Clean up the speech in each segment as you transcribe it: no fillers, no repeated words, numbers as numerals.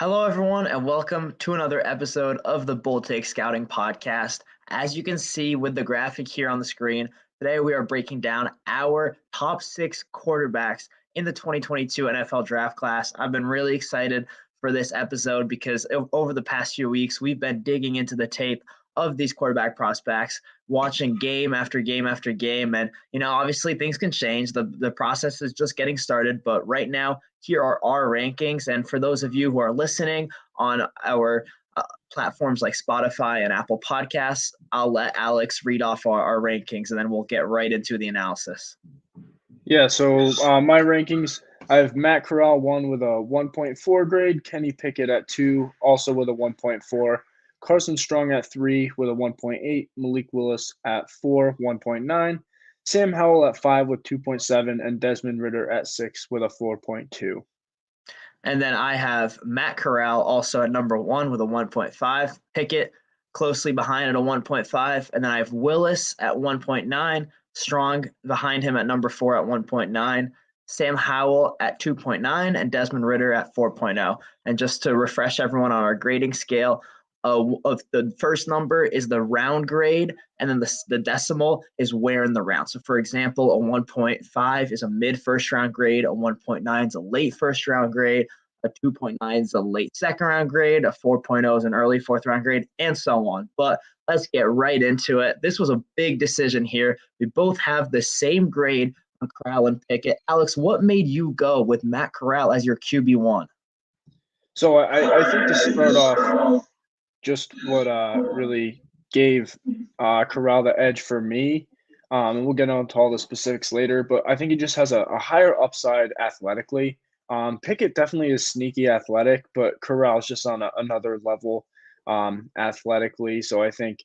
Hello, everyone, and welcome to another episode of the Bold Take Scouting Podcast. As you can see with the graphic here on the screen, today we are breaking down our top 6 quarterbacks in the 2022 NFL draft class. I've been really excited for this episode because over the past few weeks, we've been digging into the tape of these quarterback prospects, watching game after game after game. And, obviously things can change. The process is just getting started. But right now, here are our rankings. And for those of you who are listening on our platforms like Spotify and Apple Podcasts, I'll let Alex read off our rankings, and then we'll get right into the analysis. Yeah, so my rankings, I have Matt Corral 1 with a 1.4 grade, Kenny Pickett at 2, also with a 1.4, Carson Strong at 3 with a 1.8, Malik Willis at 4, 1.9, Sam Howell at 5 with 2.7, and Desmond Ritter at 6 with a 4.2. And then I have Matt Corral also at number 1 with a 1.5, Pickett closely behind at a 1.5, and then I have Willis at 1.9, Strong behind him at number 4 at 1.9, Sam Howell at 2.9, and Desmond Ritter at 4.0. And just to refresh everyone on our grading scale, of the first number is the round grade, and then the decimal is where in the round. So, for example, a 1.5 is a mid first round grade, a 1.9 is a late first round grade, a 2.9 is a late second round grade, a 4.0 is an early fourth round grade, and so on. But let's get right into it. This was a big decision here. We both have the same grade on Corral and Pickett. Alex, what made you go with Matt Corral as your QB1? So I think to start off, just what really gave Corral the edge for me, and we'll get into all the specifics later, but I think he just has a higher upside athletically. Pickett definitely is sneaky athletic, but Corral's just on another level athletically. So I think,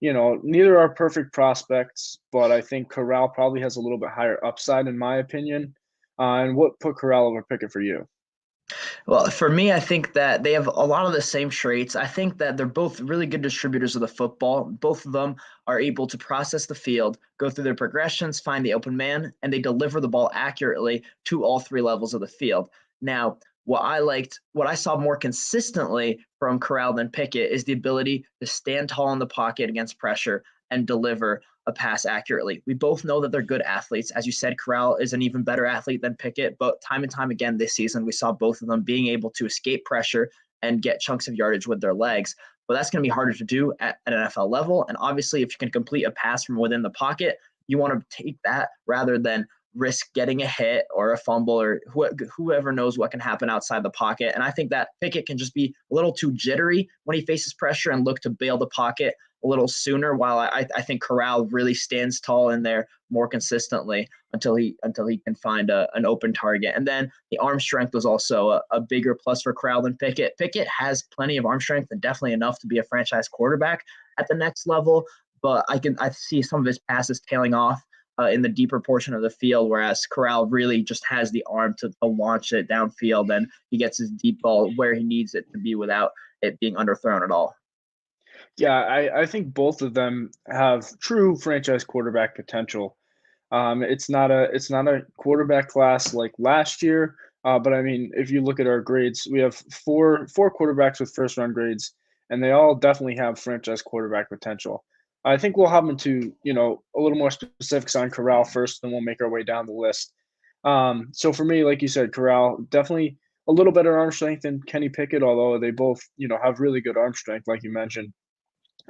neither are perfect prospects, but I think Corral probably has a little bit higher upside in my opinion. And what put Corral over Pickett for you? Well, for me, I think that they have a lot of the same traits. I think that they're both really good distributors of the football. Both of them are able to process the field, go through their progressions, find the open man, and they deliver the ball accurately to all 3 levels of the field. Now, what I saw more consistently from Corral than Pickett is the ability to stand tall in the pocket against pressure and deliver a pass accurately. We both know that they're good athletes. As you said, Corral is an even better athlete than Pickett, but time and time again this season, we saw both of them being able to escape pressure and get chunks of yardage with their legs. But that's going to be harder to do at an NFL level. And obviously, if you can complete a pass from within the pocket, you want to take that rather than risk getting a hit or a fumble or whoever knows what can happen outside the pocket. And I think that Pickett can just be a little too jittery when he faces pressure and look to bail the pocket a little sooner, while I think Corral really stands tall in there more consistently until he can find an open target. And then the arm strength was also a bigger plus for Corral than Pickett. Pickett has plenty of arm strength and definitely enough to be a franchise quarterback at the next level, but I see some of his passes tailing off in the deeper portion of the field, whereas Corral really just has the arm to launch it downfield, and he gets his deep ball where he needs it to be without it being underthrown at all. Yeah, I think both of them have true franchise quarterback potential. It's not a quarterback class like last year, but I mean, if you look at our grades, we have four quarterbacks with first round grades, and they all definitely have franchise quarterback potential. I think we'll hop into a little more specifics on Corral first, then we'll make our way down the list. So for me, like you said, Corral definitely a little better arm strength than Kenny Pickett, although they both have really good arm strength, like you mentioned.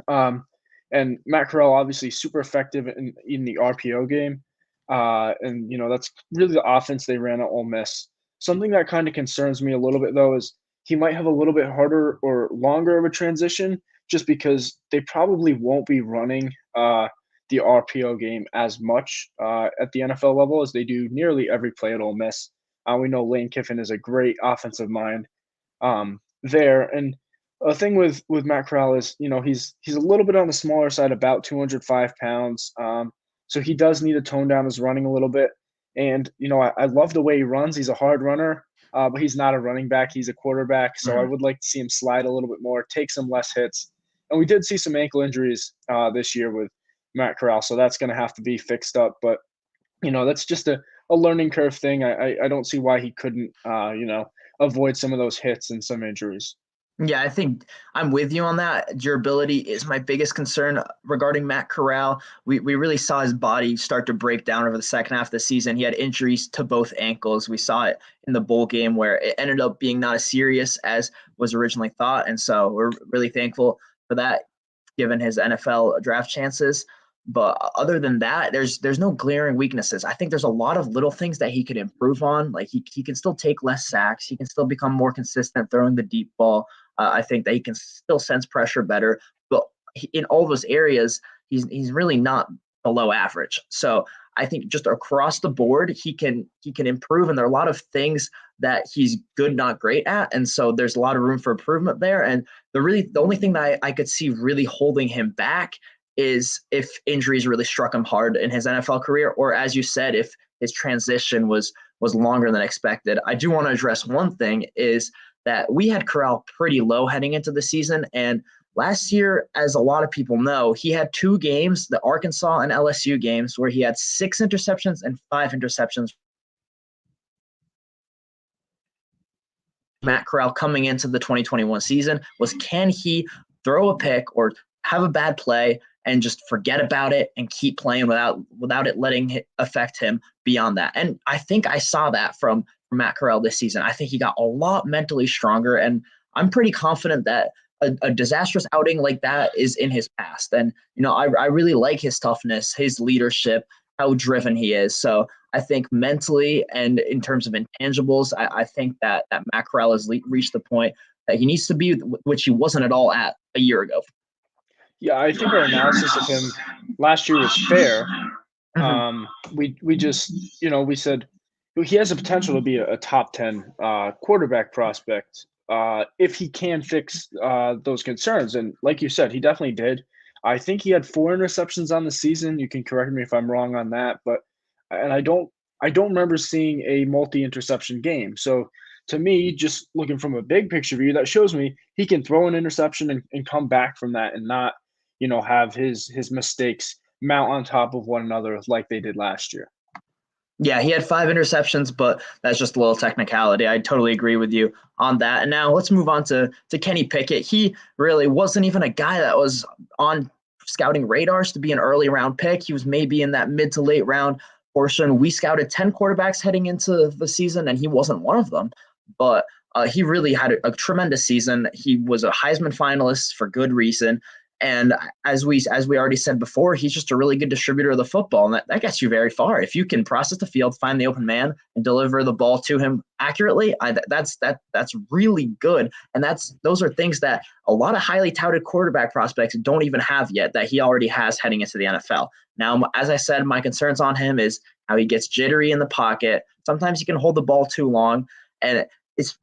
Um, and Matt Corral obviously super effective in the RPO game. And that's really the offense they ran at Ole Miss. Something that kind of concerns me a little bit though is he might have a little bit harder or longer of a transition just because they probably won't be running the RPO game as much at the NFL level as they do nearly every play at Ole Miss. We know Lane Kiffin is a great offensive mind there, and a thing with Matt Corral is, he's a little bit on the smaller side, about 205 pounds. So he does need to tone down his running a little bit. And, I love the way he runs. He's a hard runner, but he's not a running back. He's a quarterback. So I would like to see him slide a little bit more, take some less hits. And we did see some ankle injuries this year with Matt Corral. So that's going to have to be fixed up. But, that's just a learning curve thing. I don't see why he couldn't, avoid some of those hits and some injuries. Yeah, I think I'm with you on that. Durability is my biggest concern regarding Matt Corral. We really saw his body start to break down over the second half of the season. He had injuries to both ankles. We saw it in the bowl game where it ended up being not as serious as was originally thought. And so we're really thankful for that, given his NFL draft chances. But other than that, there's no glaring weaknesses. I think there's a lot of little things that he could improve on. Like he can still take less sacks. He can still become more consistent throwing the deep ball. I think that he can still sense pressure better, but in all those areas, he's really not below average. So I think just across the board, he can improve, and there are a lot of things that he's good, not great at, and so there's a lot of room for improvement there. And the only thing that I could see really holding him back is if injuries really struck him hard in his NFL career, or as you said, if his transition was longer than expected. I do want to address one thing is that we had Corral pretty low heading into the season. And last year, as a lot of people know, he had 2 games, the Arkansas and LSU games, where he had 6 interceptions and 5 interceptions. Matt Corral coming into the 2021 season was, can he throw a pick or have a bad play and just forget about it and keep playing without it letting it affect him beyond that? And I think I saw that from Matt Corral this season. I think he got a lot mentally stronger, and I'm pretty confident that a disastrous outing like that is in his past. And, I really like his toughness, his leadership, how driven he is. So I think mentally and in terms of intangibles, I think that Matt Corral has reached the point that he needs to be, which he wasn't at all at a year ago. Yeah, I think our analysis of him last year was fair. We just, we said he has the potential to be a top 10 quarterback prospect if he can fix those concerns. And like you said, he definitely did. I think he had 4 interceptions on the season. You can correct me if I'm wrong on that, and I don't remember seeing a multi-interception game. So to me, just looking from a big picture view, that shows me he can throw an interception and come back from that and not, have his mistakes mount on top of one another like they did last year. Yeah, he had 5 interceptions, but that's just a little technicality. I totally agree with you on that. And now let's move on to Kenny Pickett. He really wasn't even a guy that was on scouting radars to be an early round pick. He was maybe in that mid to late round portion. We scouted 10 quarterbacks heading into the season, and he wasn't one of them. But he really had a tremendous season. He was a Heisman finalist for good reason. And as we already said before, he's just a really good distributor of the football, and that gets you very far. If you can process the field, find the open man, and deliver the ball to him accurately, that's really good. And those are things that a lot of highly touted quarterback prospects don't even have yet, that he already has heading into the NFL. Now, as I said, my concerns on him is how he gets jittery in the pocket. Sometimes he can hold the ball too long, and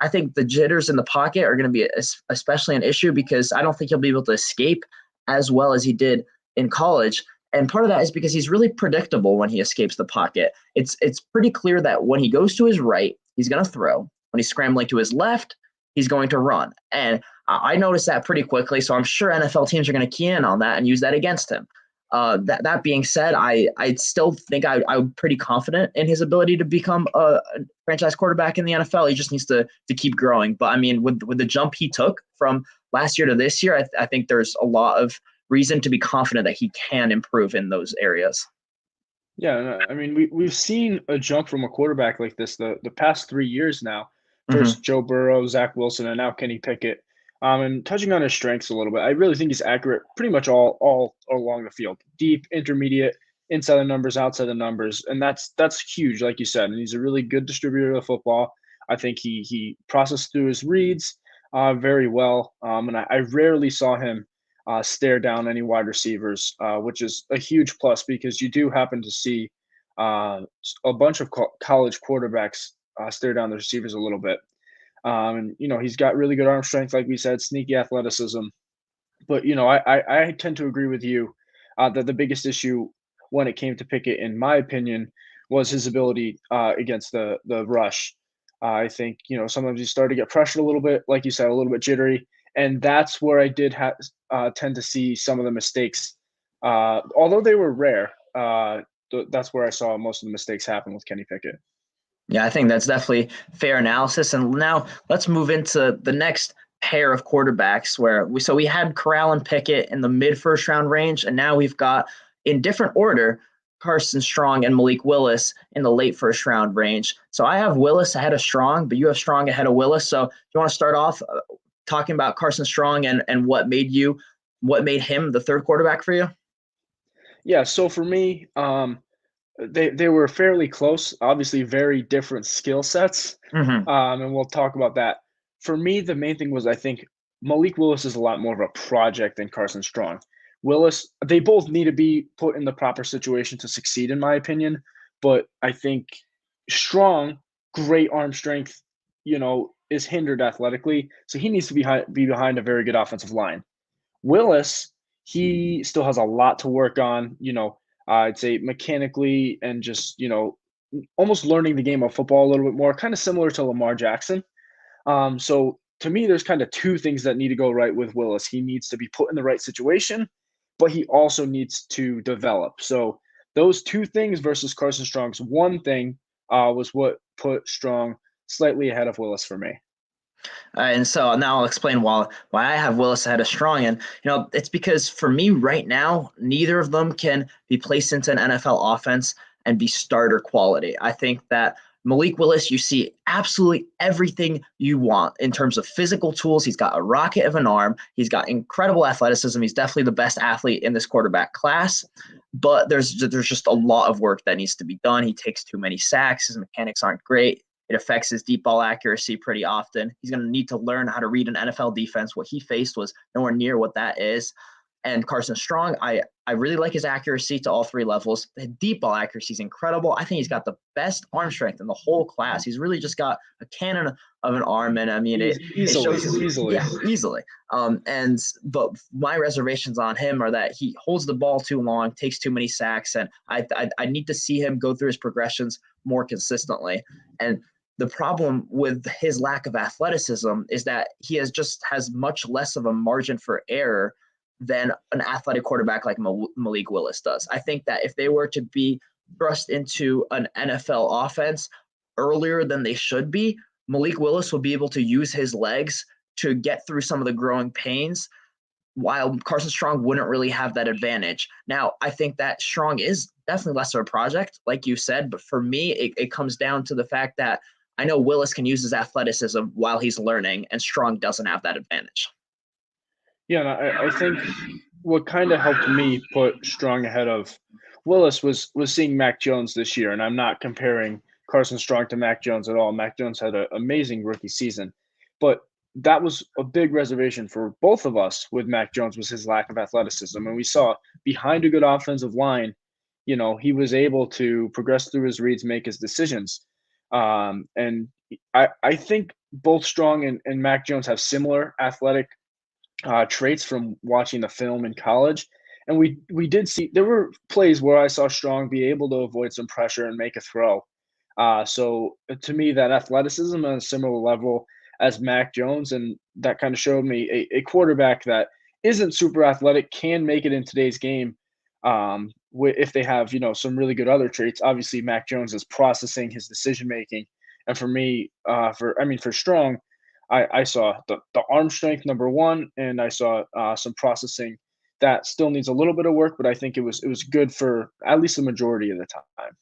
I think the jitters in the pocket are going to be especially an issue because I don't think he'll be able to escape as well as he did in college. And part of that is because he's really predictable when he escapes the pocket. It's pretty clear that when he goes to his right, he's going to throw. When he's scrambling to his left, he's going to run. And I noticed that pretty quickly, so I'm sure NFL teams are going to key in on that and use that against him. That being said, I still think I'm pretty confident in his ability to become a franchise quarterback in the NFL. He just needs to keep growing. But I mean, with the jump he took from last year to this year, I think there's a lot of reason to be confident that he can improve in those areas. Yeah, I mean, we've seen a jump from a quarterback like this the past 3 years now. Mm-hmm. First Joe Burrow, Zach Wilson, and now Kenny Pickett. And touching on his strengths a little bit, I really think he's accurate pretty much all along the field. Deep, intermediate, inside the numbers, outside the numbers. And that's huge, like you said. And he's a really good distributor of the football. I think he processed through his reads very well. And I rarely saw him stare down any wide receivers, which is a huge plus because you do happen to see a bunch of college quarterbacks stare down the receivers a little bit. And he's got really good arm strength, like we said, sneaky athleticism. But I tend to agree with you that the biggest issue when it came to Pickett, in my opinion, was his ability against the rush. I think sometimes he started to get pressured a little bit, like you said, a little bit jittery, and that's where I did tend to see some of the mistakes. Although they were rare, that's where I saw most of the mistakes happen with Kenny Pickett. Yeah, I think that's definitely fair analysis. And now let's move into the next pair of quarterbacks where we had Corral and Pickett in the mid first round range, and now we've got in different order Carson Strong and Malik Willis in the late first round range. So I have Willis ahead of Strong, but you have Strong ahead of Willis. So you want to start off talking about Carson Strong and what made him the third quarterback for you? Yeah, so for me, they were fairly close, obviously very different skill sets, Mm-hmm. and we'll talk about that. For me, the main thing was I think Malik Willis is a lot more of a project than Carson Strong. Willis, they both need to be put in the proper situation to succeed, in my opinion. But I think Strong, great arm strength, is hindered athletically, so he needs to be behind a very good offensive line. Willis, he still has a lot to work on, I'd say mechanically and just, almost learning the game of football a little bit more, kind of similar to Lamar Jackson. So to me, there's kind of two things that need to go right with Willis. He needs to be put in the right situation, but he also needs to develop. So those two things versus Carson Strong's one thing was what put Strong slightly ahead of Willis for me. And so now I'll explain why I have Willis ahead of Strong. And it's because for me right now, neither of them can be placed into an NFL offense and be starter quality. I think that Malik Willis, you see absolutely everything you want in terms of physical tools. He's got a rocket of an arm. He's got incredible athleticism. He's definitely the best athlete in this quarterback class. But there's just a lot of work that needs to be done. He takes too many sacks. His mechanics aren't great. It affects his deep ball accuracy pretty often. He's going to need to learn how to read an NFL defense. What he faced was nowhere near what that is. And Carson Strong, I really like his accuracy to all three levels. The deep ball accuracy is incredible. I think he's got the best arm strength in the whole class. He's really just got a cannon of an arm, and I mean it shows Easily. yeah, easily. But my reservations on him are that he holds the ball too long, takes too many sacks, and I need to see him go through his progressions more consistently. And the problem with his lack of athleticism is that he has much less of a margin for error than an athletic quarterback like Malik Willis does. I think that if they were to be thrust into an NFL offense earlier than they should be, Malik Willis will be able to use his legs to get through some of the growing pains, while Carson Strong wouldn't really have that advantage. Now, I think that Strong is definitely less of a project, like you said, but for me, it comes down to the fact that I know Willis can use his athleticism while he's learning, and Strong doesn't have that advantage. Yeah, and I think what kind of helped me put Strong ahead of Willis was seeing Mac Jones this year, and I'm not comparing Carson Strong to Mac Jones at all. Mac Jones had an amazing rookie season, but that was a big reservation for both of us with Mac Jones was his lack of athleticism, and we saw behind a good offensive line, he was able to progress through his reads, make his decisions, and I think both Strong and Mac Jones have similar athletic traits from watching the film in college. And we did see there were plays where I saw Strong be able to avoid some pressure and make a throw. So to me, that athleticism on a similar level as Mac Jones, and that kind of showed me a quarterback that isn't super athletic can make it in today's game. If they have some really good other traits. Obviously, Mac Jones is processing his decision making, and for me, for Strong, I saw the arm strength number one, and I saw some processing that still needs a little bit of work, but I think it was good for at least the majority of the time.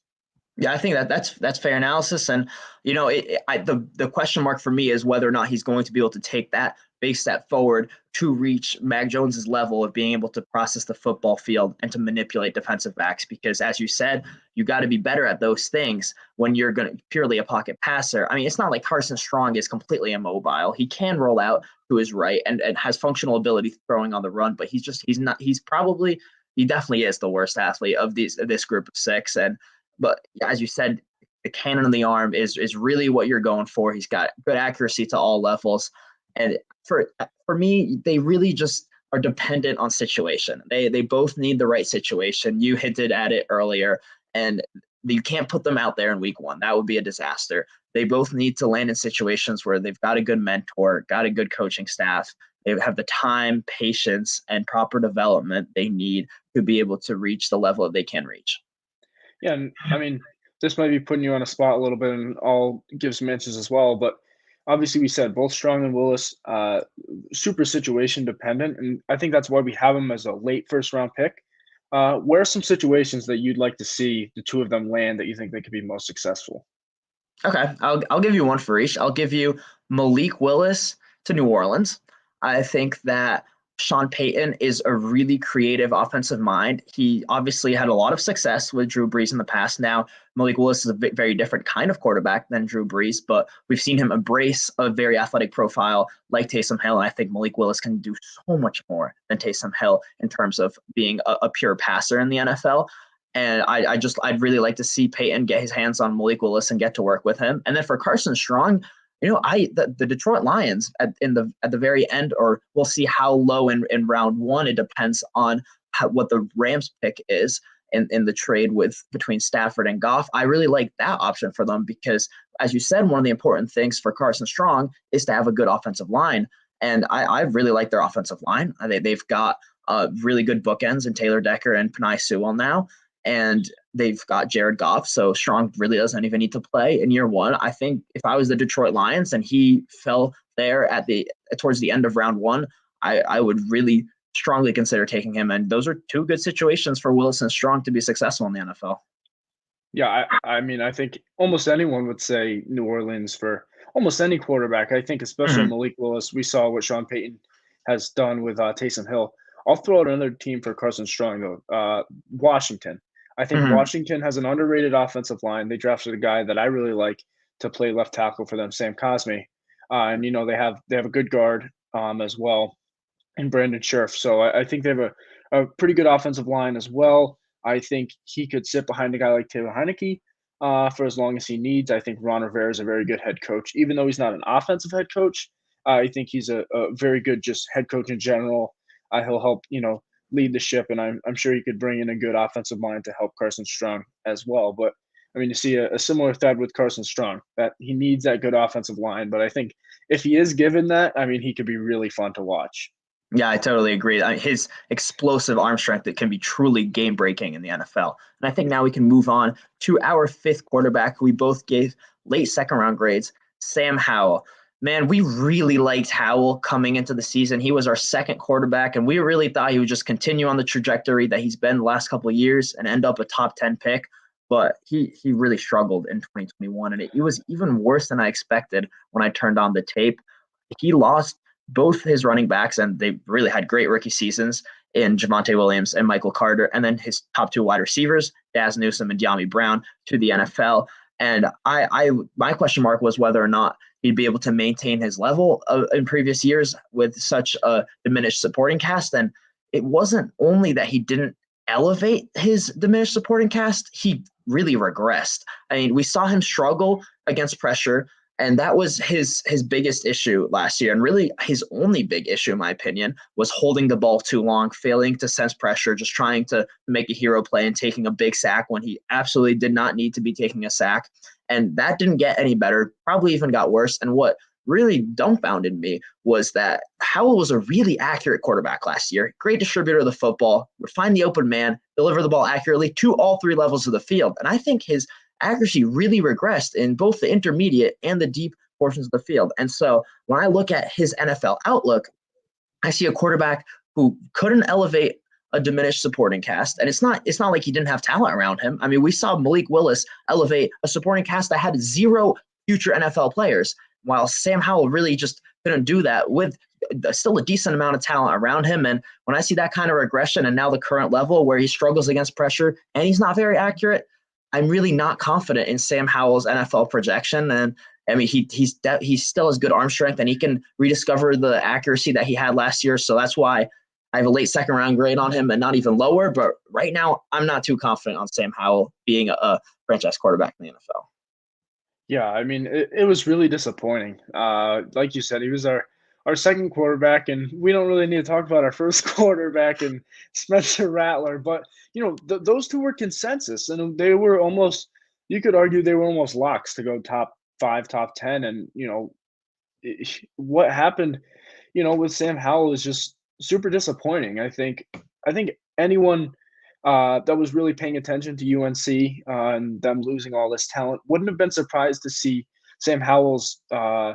Yeah, I think that's fair analysis, and the question mark for me is whether or not he's going to be able to take that big step forward to reach Mac Jones's level of being able to process the football field and to manipulate defensive backs. Because as you said, you got to be better at those things when you're going to purely a pocket passer. I mean, it's not like Carson Strong is completely immobile. He can roll out to his right and has functional ability throwing on the run, but he definitely is the worst athlete of this group of six. But as you said, the cannon of the arm is really what you're going for. He's got good accuracy to all levels. And for me, they really just are dependent on situation. They both need the right situation. You hinted at it earlier, and you can't put them out there in week one. That would be a disaster. They both need to land in situations where they've got a good mentor, got a good coaching staff. They have the time, patience, and proper development they need to be able to reach the level that they can reach. Yeah, and I mean, this might be putting you on a spot a little bit, and I'll give some answers as well. But obviously, we said both Strong and Willis, super situation dependent, and I think that's why we have them as a late first round pick. Where are some situations that you'd like to see the two of them land that you think they could be most successful? Okay, I'll give you one for each. I'll give you Malik Willis to New Orleans. I think that Sean Payton is a really creative offensive mind. He obviously had a lot of success with Drew Brees in the past. Now, Malik Willis is a very different kind of quarterback than Drew Brees, but we've seen him embrace a very athletic profile like Taysom Hill. And I think Malik Willis can do so much more than Taysom Hill in terms of being a pure passer in the NFL. And I'd really like to see Peyton get his hands on Malik Willis and get to work with him. And then for Carson Strong, the Detroit Lions at the very end, or we'll see how low in round one. It depends on what the Rams pick is in the trade between Stafford and Goff. I really like that option for them because, as you said, one of the important things for Carson Strong is to have a good offensive line. And I really like their offensive line. They've got really good bookends in Taylor Decker and Penei Sewell now. And they've got Jared Goff, so Strong really doesn't even need to play in year one. I think if I was the Detroit Lions and he fell there towards the end of round one, I would really strongly consider taking him. And those are two good situations for Willis and Strong to be successful in the NFL. Yeah, I mean, I think almost anyone would say New Orleans for almost any quarterback. I think especially Malik Willis. We saw what Sean Payton has done with Taysom Hill. I'll throw out another team for Carson Strong, though. Washington. I think Washington has an underrated offensive line. They drafted a guy that I really like to play left tackle for them, Sam Cosmi. And they have a good guard as well in Brandon Scherf. So I think they have a pretty good offensive line as well. I think he could sit behind a guy like Taylor Heineke for as long as he needs. I think Ron Rivera is a very good head coach. Even though he's not an offensive head coach, I think he's a very good just head coach in general. He'll help, lead the ship, and I'm sure he could bring in a good offensive mind to help Carson Strong as well. But I mean, you see a similar thread with Carson Strong that he needs that good offensive line. But I think if he is given that, I mean, he could be really fun to watch. Yeah, I totally agree. His explosive arm strength that can be truly game breaking in the NFL. And I think now we can move on to our fifth quarterback, who we both gave late second round grades, Sam Howell. Man, we really liked Howell coming into the season. He was our second quarterback, and we really thought he would just continue on the trajectory that he's been the last couple of years and end up a top 10 pick. But he really struggled in 2021, and it was even worse than I expected when I turned on the tape. He lost both his running backs, and they really had great rookie seasons in Javonte Williams and Michael Carter, and then his top two wide receivers, Daz Newsome and De'Ami Brown, to the NFL. And my question mark was whether or not he'd be able to maintain his level in previous years with such a diminished supporting cast. And it wasn't only that he didn't elevate his diminished supporting cast, he really regressed. I mean, we saw him struggle against pressure, and that was his biggest issue last year. And really his only big issue, in my opinion, was holding the ball too long, failing to sense pressure, just trying to make a hero play and taking a big sack when he absolutely did not need to be taking a sack. And that didn't get any better, probably even got worse. And what really dumbfounded me was that Howell was a really accurate quarterback last year, great distributor of the football, would find the open man, deliver the ball accurately to all three levels of the field. And I think his accuracy really regressed in both the intermediate and the deep portions of the field. And so when I look at his NFL outlook, I see a quarterback who couldn't elevate a diminished supporting cast. And it's not like he didn't have talent around him. I mean, we saw Malik Willis elevate a supporting cast that had zero future NFL players, while Sam Howell really just couldn't do that with still a decent amount of talent around him. And when I see that kind of regression and now the current level where he struggles against pressure and he's not very accurate, I'm really not confident in Sam Howell's NFL projection. And I mean, he still has good arm strength, and he can rediscover the accuracy that he had last year. So that's why I have a late second round grade on him and not even lower. But right now, I'm not too confident on Sam Howell being a franchise quarterback in the NFL. Yeah, I mean, it was really disappointing. Like you said, he was our second quarterback, and we don't really need to talk about our first quarterback and Spencer Rattler. But, those two were consensus, and they were almost – you could argue they were almost locks to go top 5, top 10. And, what happened, with Sam Howell is just super disappointing. I think anyone that was really paying attention to UNC and them losing all this talent wouldn't have been surprised to see Sam Howell's uh,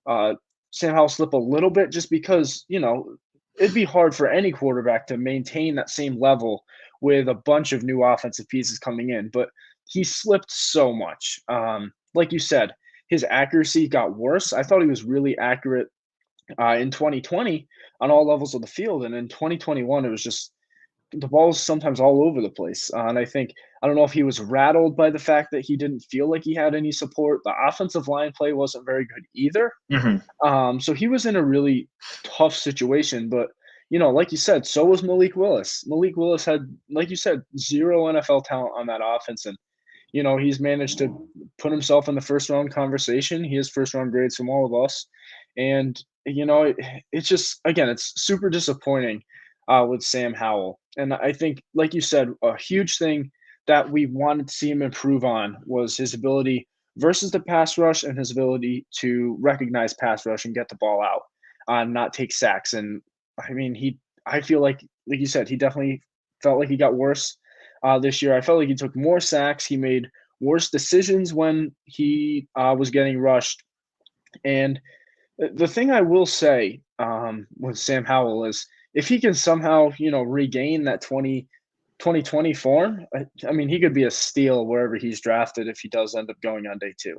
Sam Howell slip a little bit, just because it'd be hard for any quarterback to maintain that same level with a bunch of new offensive pieces coming in. But he slipped so much. Like you said, his accuracy got worse. I thought he was really accurate in 2020 on all levels of the field, and in 2021 it was just the ball's sometimes all over the place. And I don't know if he was rattled by the fact that he didn't feel like he had any support. The offensive line play wasn't very good either. Mhm. So he was in a really tough situation. But like you said, so was Malik Willis. Malik Willis had, like you said, zero NFL talent on that offense, and he's managed to put himself in the first round conversation. He has first round grades from all of us, and it's just, again, it's super disappointing with Sam Howell. And I think, like you said, a huge thing that we wanted to see him improve on was his ability versus the pass rush, and his ability to recognize pass rush and get the ball out, not take sacks. And I mean, I feel like you said, he definitely felt like he got worse this year. I felt like he took more sacks. He made worse decisions when he was getting rushed. And the thing I will say with Sam Howell is, if he can somehow, regain that 2020 form, I mean, he could be a steal wherever he's drafted if he does end up going on day 2.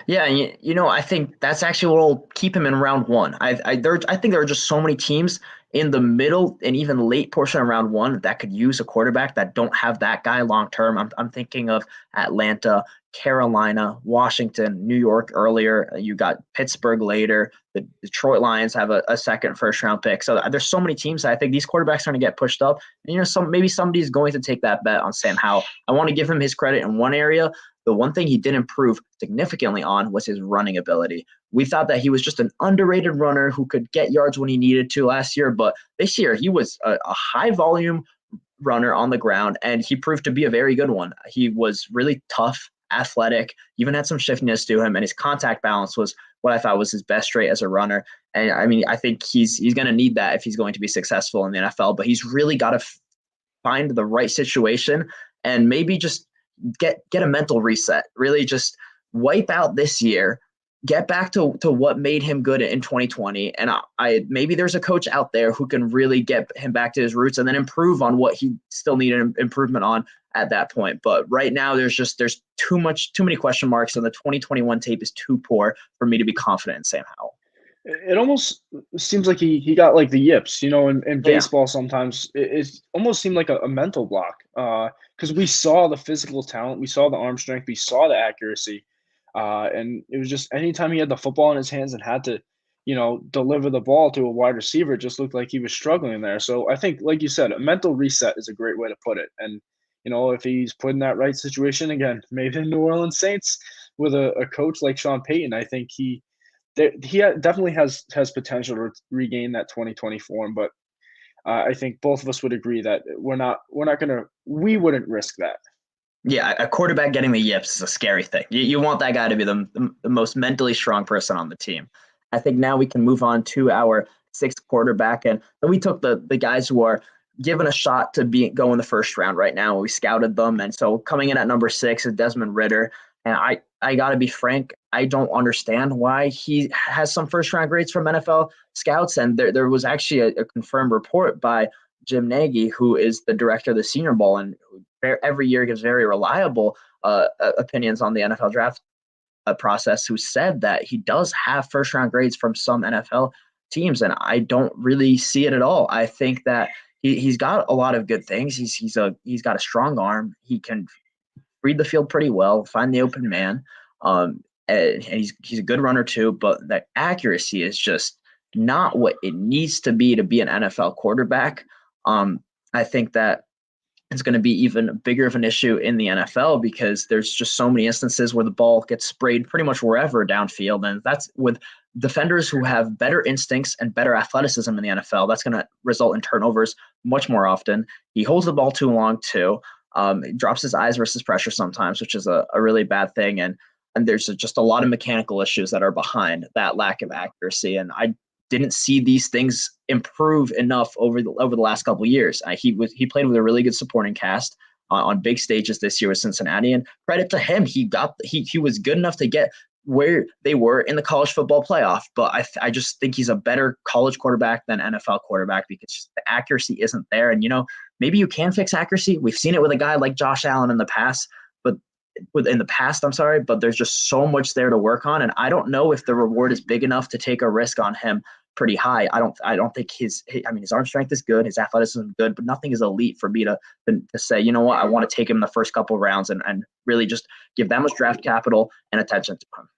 Yeah, and I think that's actually what will keep him in round one. I think there are just so many teams in the middle and even late portion of round one that could use a quarterback that don't have that guy long term. I'm thinking of Atlanta, Carolina, Washington, New York earlier. You got Pittsburgh later. The Detroit Lions have a second first round pick. So there's so many teams that I think these quarterbacks are going to get pushed up. And maybe somebody's going to take that bet on Sam Howell. I want to give him his credit in one area. The one thing he did improve significantly on was his running ability. We thought that he was just an underrated runner who could get yards when he needed to last year, but this year he was a high volume runner on the ground, and he proved to be a very good one. He was really tough, athletic, even had some shiftiness to him, and his contact balance was what I thought was his best trait as a runner. And I mean, I think he's going to need that if he's going to be successful in the NFL, but he's really got to find the right situation and maybe just get a mental reset, really just wipe out this year, get back to what made him good in 2020. And I maybe there's a coach out there who can really get him back to his roots and then improve on what he still needed improvement on at that point. But right now there's too many question marks, and the 2021 tape is too poor for me to be confident in Sam Howell. It almost seems like he got like the yips, in Yeah. baseball. Sometimes it almost seemed like a mental block, because we saw the physical talent, we saw the arm strength, we saw the accuracy, and it was just anytime he had the football in his hands and had to, deliver the ball to a wide receiver, it just looked like he was struggling there. So I think, like you said, a mental reset is a great way to put it. And if he's put in that right situation again, maybe the New Orleans Saints with a coach like Sean Payton, I think he definitely has potential to regain that 2020 form. But I think both of us would agree that we wouldn't risk that. Yeah, a quarterback getting the yips is a scary thing. You want that guy to be the most mentally strong person on the team. I think now we can move on to our sixth quarterback, and we took the guys who are given a shot to go in the first round right now. We scouted them, and so coming in at number 6 is Desmond Ritter. And I got to be frank, I don't understand why he has some first-round grades from NFL scouts. And there was actually a confirmed report by Jim Nagy, who is the director of the Senior Bowl, and every year gives very reliable opinions on the NFL draft process, who said that he does have first-round grades from some NFL teams, and I don't really see it at all. I think that he's got a lot of good things. He's got a strong arm. He can read the field pretty well, find the open man. And he's a good runner too, but the accuracy is just not what it needs to be an NFL quarterback. I think that it's going to be even bigger of an issue in the NFL because there's just so many instances where the ball gets sprayed pretty much wherever downfield. And that's with defenders who have better instincts and better athleticism in the NFL. That's going to result in turnovers much more often. He holds the ball too long too. He drops his eyes versus pressure sometimes, which is a really bad thing. And there's just a lot of mechanical issues that are behind that lack of accuracy. And I didn't see these things improve enough over the last couple of years. He played with a really good supporting cast on big stages this year with Cincinnati, and credit to him, he was good enough to get where they were in the college football playoff. But I just think he's a better college quarterback than NFL quarterback because the accuracy isn't there. And maybe you can fix accuracy. We've seen it with a guy like Josh Allen in the past, but there's just so much there to work on, and I don't know if the reward is big enough to take a risk on him pretty high. I don't think his arm strength is good, his athleticism is good, but nothing is elite for me to say, you know what, I want to take him in the first couple of rounds and really just give that much draft capital and attention to him.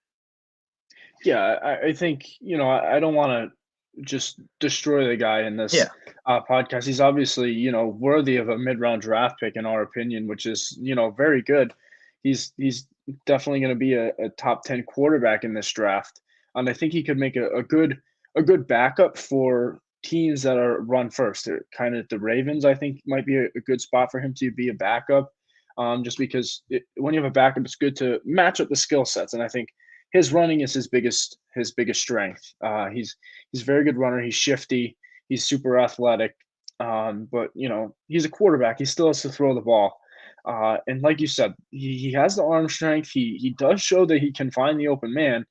Yeah, I think, I don't want to just destroy the guy in this podcast. He's obviously, worthy of a mid-round draft pick in our opinion, which is, very good. He's definitely going to be a top 10 quarterback in this draft. And I think he could make a good backup for teams that are run first. Kind of the Ravens, I think, might be a good spot for him to be a backup, just because when you have a backup, it's good to match up the skill sets. And I think his running is his biggest strength. He's a very good runner. He's shifty. He's super athletic. But he's a quarterback. He still has to throw the ball. And like you said, he has the arm strength. He does show that he can find the open man.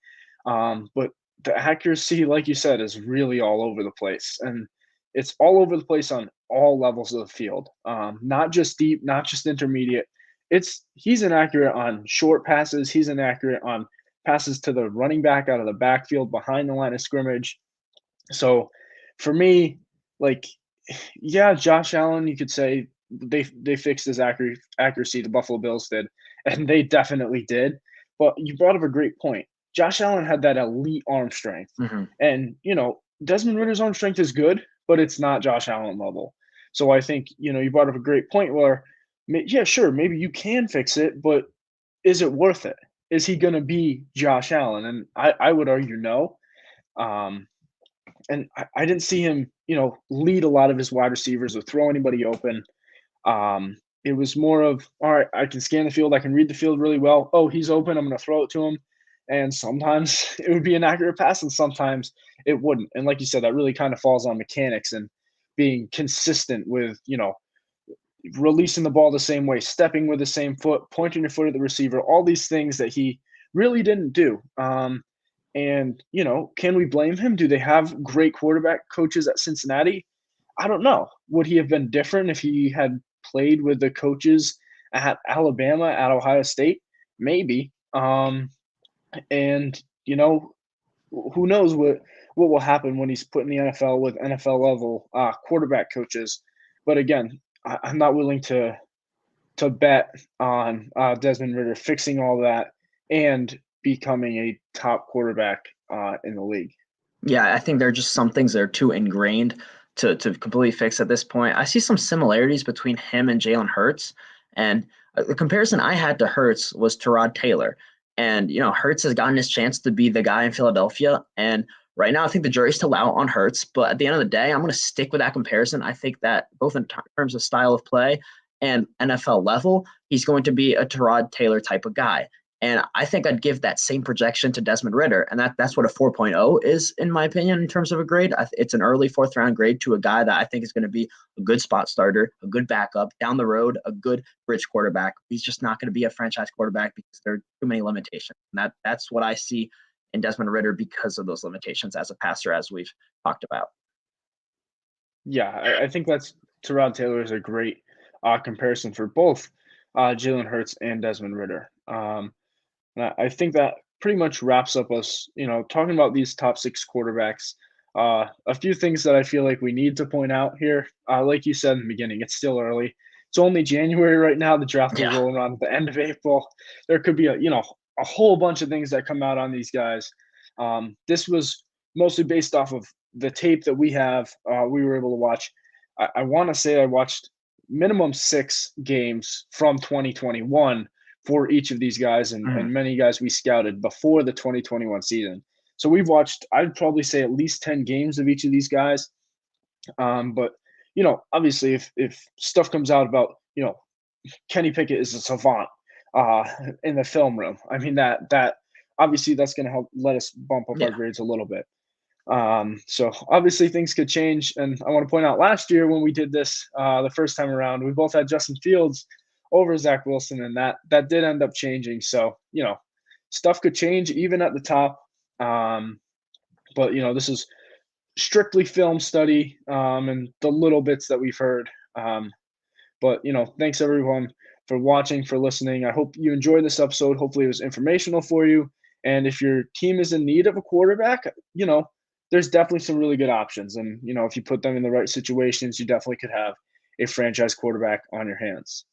But the accuracy, like you said, is really all over the place. And it's all over the place on all levels of the field. Not just deep, not just intermediate. He's inaccurate on short passes. He's inaccurate on passes to the running back out of the backfield behind the line of scrimmage. So for me, Josh Allen, you could say they fixed his accuracy, the Buffalo Bills did, and they definitely did. But you brought up a great point. Josh Allen had that elite arm strength. Mm-hmm. And, Desmond Ritter's arm strength is good, but it's not Josh Allen level. So I think, you brought up a great point where, yeah, sure, maybe you can fix it, but is it worth it? Is he going to be Josh Allen? And I would argue no. And I didn't see him, lead a lot of his wide receivers or throw anybody open. It was more of, all right, I can scan the field. I can read the field really well. Oh, he's open. I'm going to throw it to him. And sometimes it would be an accurate pass and sometimes it wouldn't. And like you said, that really kind of falls on mechanics and being consistent with, releasing the ball the same way, stepping with the same foot, pointing your foot at the receiver, all these things that he really didn't do. And, can we blame him? Do they have great quarterback coaches at Cincinnati? I don't know. Would he have been different if he had played with the coaches at Alabama, at Ohio State? Maybe. And, who knows what will happen when he's put in the NFL with NFL level quarterback coaches. But again, I'm not willing to bet on Desmond Ritter fixing all that and becoming a top quarterback in the league. Yeah, I think there are just some things that are too ingrained to completely fix at this point. I see some similarities between him and Jalen Hurts, and the comparison I had to Hurts was Tyrod Taylor. And, Hurts has gotten his chance to be the guy in Philadelphia. And right now, I think the jury's still out on Hurts. But at the end of the day, I'm going to stick with that comparison. I think that both in terms of style of play and NFL level, he's going to be a Tyrod Taylor type of guy. And I think I'd give that same projection to Desmond Ritter. And that's what a 4.0 is, in my opinion, in terms of a grade. It's an early fourth-round grade to a guy that I think is going to be a good spot starter, a good backup, down the road, a good bridge quarterback. He's just not going to be a franchise quarterback because there are too many limitations. And that's what I see in Desmond Ritter because of those limitations as a passer, as we've talked about. Yeah, I think Tyrod Taylor is a great comparison for both Jalen Hurts and Desmond Ritter. And I think that pretty much wraps up us, talking about these top 6 quarterbacks. A few things that I feel like we need to point out here. Like you said in the beginning, it's still early. It's only January right now. The draft is rolling around at the end of April. There could be a whole bunch of things that come out on these guys. This was mostly based off of the tape that we were able to watch. I want to say I watched minimum 6 games from 2021 for each of these guys and many guys we scouted before the 2021 season. So we've watched, I'd probably say at least 10 games of each of these guys. But, obviously if stuff comes out about, Kenny Pickett is a savant in the film room, I mean, that obviously that's going to help let us bump up our grades a little bit. So obviously things could change. And I want to point out last year when we did this the first time around, we both had Justin Fields over Zach Wilson, and that did end up changing. So, stuff could change even at the top. But, this is strictly film study and the little bits that we've heard. But, thanks everyone for watching, for listening. I hope you enjoyed this episode. Hopefully it was informational for you. And if your team is in need of a quarterback, there's definitely some really good options. And, if you put them in the right situations, you definitely could have a franchise quarterback on your hands.